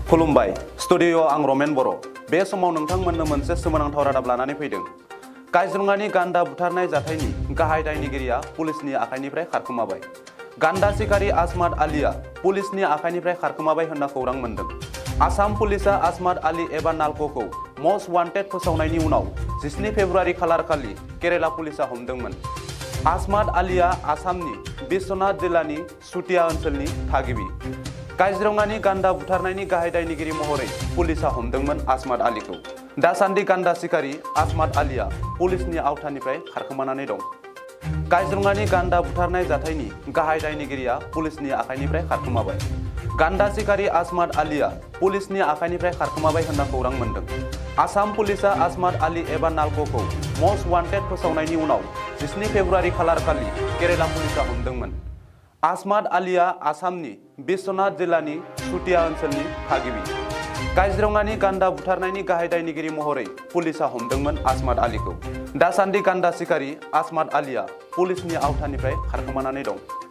खुलुमबाय स्टुडिअ आं रमेन बर'। बे समाव नोंथांमोननो मोनसे सोमोनांथाव रादाब लानानै फैदों। काजिरङानि गान्दा बुथारनाय जाथायनि गाहाय दायनिगिरिया पुलिसनि आखाइनिफ्राय खारखोमाबाय। गान्दा सिखारि आजमात आलीआ पुलिसनि आखाइनिफ्राय खारखोमाबाय होनना खौरां मोन्दों। आसाम पुलिसआ आजमात आली एबा नाल्क'खौ मस्ट वान्टेड फोसावनायनि उनाव 17 फेब्रुआरि खालारखालि केरेला पुलिसआ हमदोंमोन। आजमात आलीआ आसामनि बिश्वनाथ जिल्लानि सुतिया ओनसोलनि थागिबि। काजिरङानि गान्दा बुथारनायनि गाहाय दायनिगिरि महरै पुलिसआ हमदोंमोन आजमात आलीखौ। दासान्दि गान्दा सिखारि आजमात आलीआ पुलिसनि आवथानिफ्राय खारखोमानानै दं। काजिरङानि गान्दा बुथारनाय जाथायनि गाहाय दायनिगिरिया पुलिसनि आखाइनिफ्राय खारखोमाबाय। गान्दा सिखारि आजमात आलीआ पुलिसनि आखाइनिफ्राय खारखोमाबाय होनना खौरां मोन्दों। आसाम पुलिसआ आजमात आली एबा नाल्क'खौ मस्ट वान्टेड फोसावनायनि उनाव 17 फेब्रुआरि खालारखालि केरेला पुलिसआ हमदोंमोन। आजमात आलीआ आसामनि बिश्वनाथ जिल्लानि सुतिया ओनसोलनि थागिबि। काजिरङानि गान्दा बुथारनायनि गाहाय दायनिगिरि महरै पुलिसआ हमदोंमोन आजमात आलीखौ। दासान्दि गान्दा सिखारि आजमात आलीआ पुलिसनि आवथानिफ्राय खारखोमानानै दं।